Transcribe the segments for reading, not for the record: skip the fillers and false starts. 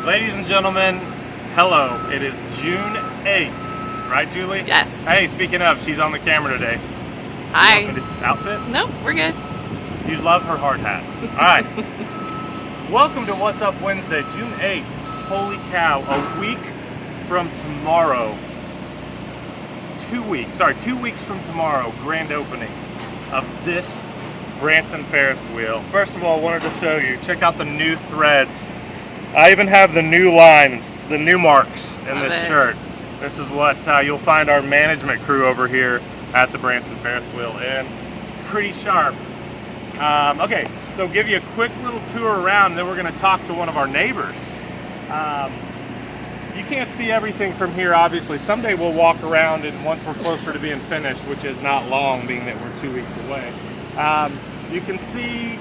Ladies and gentlemen, hello. It is June 8th, right, Julie? Yes. Hey, speaking of, she's on the camera today. Hi. Outfit? No, we're good. You love her hard hat. All right. Welcome to What's Up Wednesday, June 8th. Holy cow, a week from tomorrow. 2 weeks from tomorrow, grand opening of this Branson Ferris wheel. First of all, I wanted to show you, check out the new threads. I even have the new lines, the new marks in Love this it. shirt. This is what you'll find our management crew over here at the Branson Ferris wheel, and pretty sharp. Okay, so give you a quick little tour around, and then we're gonna talk to one of our neighbors. You can't see everything from here, obviously. Someday we'll walk around, and once we're closer to being finished, which is not long, being that we're 2 weeks away, you can see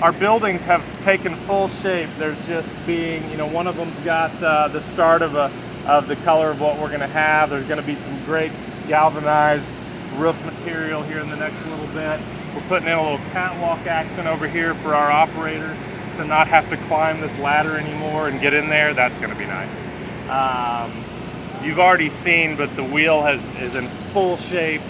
our buildings have taken full shape. There's just being, one of them's got the start of the color of what we're going to have. There's going to be some great galvanized roof material here in the next little bit. We're putting in a little catwalk action over here for our operator to not have to climb this ladder anymore and get in there. That's going to be nice. You've already seen, but the wheel is in full shape.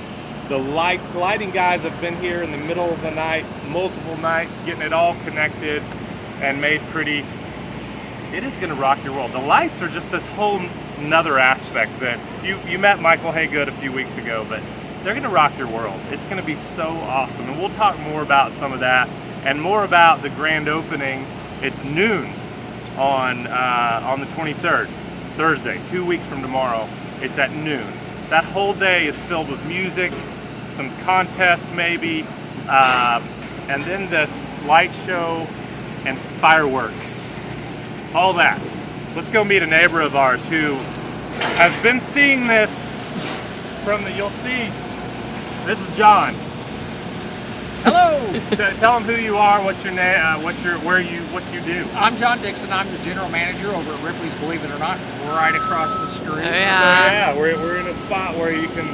The lighting guys have been here in the middle of the night, multiple nights, getting it all connected and made pretty. It is going to rock your world. The lights are just this whole nother aspect that you met Michael Haygood a few weeks ago, but they're going to rock your world. It's going to be so awesome, and we'll talk more about some of that and more about the grand opening. It's noon on the 23rd, Thursday, 2 weeks from tomorrow. It's at noon. That whole day is filled with music, some contests maybe, and then this light show and fireworks. All that. Let's go meet a neighbor of ours who has been seeing this you'll see, this is John. Hello, Tell him who you are, what's your name, what you do. I'm John Dixon. I'm the general manager over at Ripley's, believe it or not, right across the street. Oh, So yeah. yeah, we're in a spot where you can,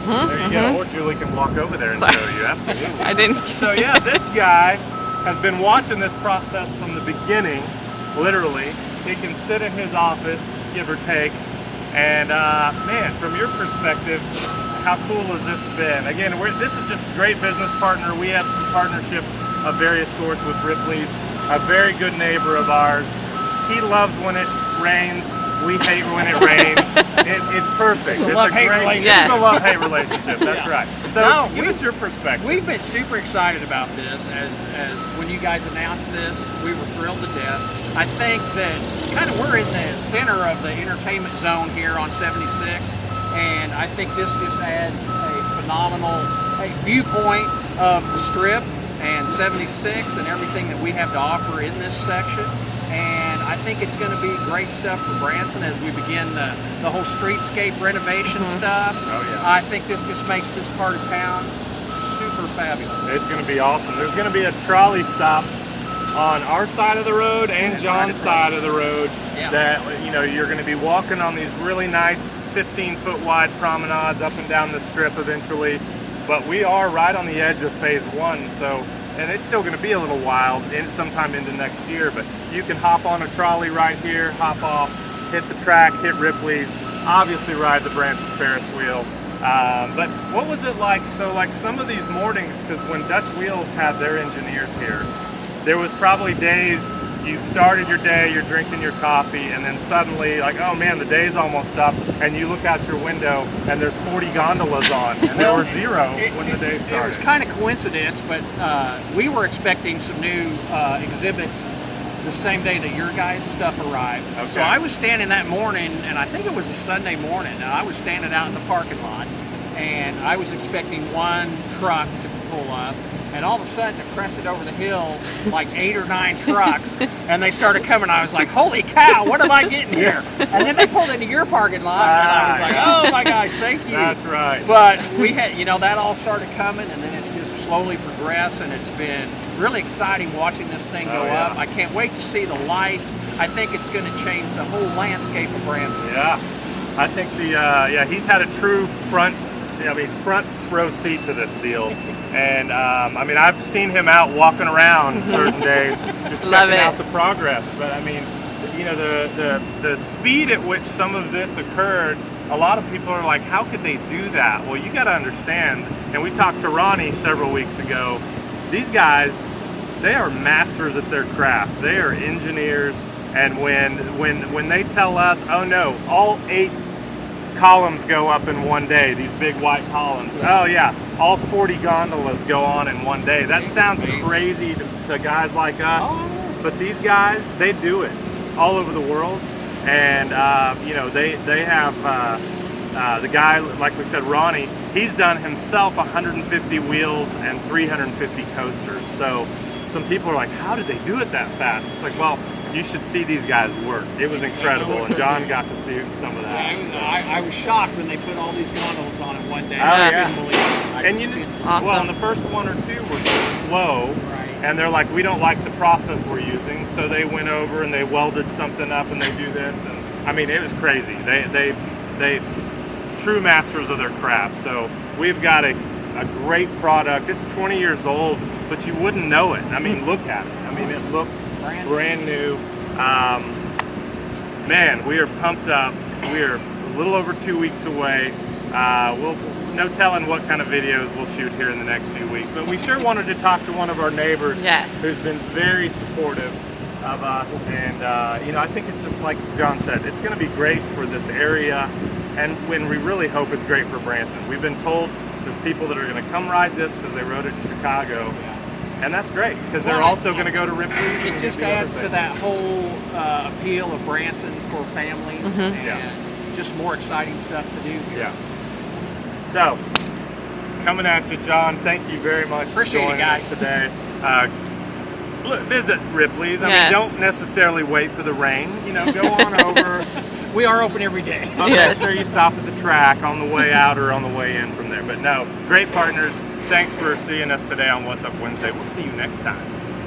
there you go, or Julie can walk over there and Sorry. show you, absolutely. I didn't. So yeah, this guy has been watching this process from the beginning, literally. He can sit in his office, give or take, and man, from your perspective, how cool has this been? Again, this is just a great business partner. We have some partnerships of various sorts with Ripley's, a very good neighbor of ours. He loves when it rains. We hate when it rains. It's perfect. It's a love-hate relationship. Yes. It's a love-hate relationship. That's Yeah. right. So No, give us your perspective. We've been super excited about this, as when you guys announced this, we were thrilled to death. I think that kind of we're in the center of the entertainment zone here on 76, and I think this just adds a phenomenal viewpoint of the Strip and 76 and everything that we have to offer in this section. And I think it's going to be great stuff for Branson as we begin the whole streetscape renovation stuff. Oh, yeah. I think this just makes this part of town super fabulous. It's going to be awesome. There's going to be a trolley stop on our side of the road and Yeah, John's right side across. of the road. Yeah. That you're going to be walking on these really nice 15-foot wide promenades up and down the Strip eventually. But we are right on the edge of phase one, and it's still going to be a little while, sometime into next year. But you can hop on a trolley right here, hop off, hit the track, hit Ripley's, obviously ride the Branson Ferris wheel. But what was it like? So like some of these mornings, because when Dutch Wheels had their engineers here, there was probably days you started your day, you're drinking your coffee, and then suddenly like, oh man, the day's almost up, and you look out your window and there's 40 gondolas on, and there were zero when the day It was started. kind of coincidence, but we were expecting some new exhibits the same day that your guys' stuff arrived. Okay. So I was standing that morning, and I think it was a Sunday morning, and I was standing out in the parking lot, and I was expecting one truck to pull up, and all of a sudden it crested over the hill like 8 or 9 trucks, and they started coming. I was like, holy cow, what am I getting here? And then they pulled into your parking lot, and I was like, oh my gosh, thank you. That's right. But we had, that all started coming, and then it's just slowly progressed, and it's been really exciting watching this thing go yeah. up. I can't wait to see the lights. I think it's going to change the whole landscape of Branson. Yeah, I think he's had a true front row seat to this deal. And I mean, I've seen him out walking around certain days, just Love checking it. out the progress. But I mean, you know, the speed at which some of this occurred, a lot of people are like, how could they do that? Well, you got to understand, and we talked to Ronnie several weeks ago, these guys, they are masters at their craft. They are engineers, and when they tell us, oh no, all 8 columns go up in one day, these big white columns. Oh yeah, all 40 gondolas go on in one day. That sounds crazy to guys like us, but these guys, they do it all over the world. And you know, they have the guy, like we said, Ronnie, he's done himself 150 wheels and 350 coasters. So some people are like, how did they do it that fast? It's like, well, you should see these guys work. It was incredible, and John got to see some of that. I was shocked when they put all these gondolas on in one day. Oh, I yeah. couldn't believe it. And you know, Awesome. well, and the first 1 or 2 were so slow, Right. and they're like, we don't like the process we're using, so they went over and they welded something up and they do this, and I mean, it was crazy. They true masters of their craft. So we've got a great product. It's 20 years old, but you wouldn't know it. I mean, look at it. I mean, it looks brand new. Man, we are pumped up. We are a little over 2 weeks away. We'll no telling what kind of videos we'll shoot here in the next few weeks, but we sure wanted to talk to one of our neighbors Yes. who's been very supportive of us, and you know, I think it's just like John said, it's going to be great for this area, and when we really hope it's great for Branson. We've been told there's people that are going to come ride this because they rode it in Chicago, and that's great because they're Well, also going to go to Ripley's. It and just do other adds to things. that whole appeal of Branson for families and Yeah. just more exciting stuff to do here. Yeah. So, coming at you, John. Thank you very much Appreciate it, for joining guys. us today. Visit Ripley's. I Yes. mean, don't necessarily wait for the rain. You know, go on over. We are open every day. Make Yes. sure you stop at the track on the way out or on the way in from there. But no, great partners. Thanks for seeing us today on What's Up Wednesday. We'll see you next time.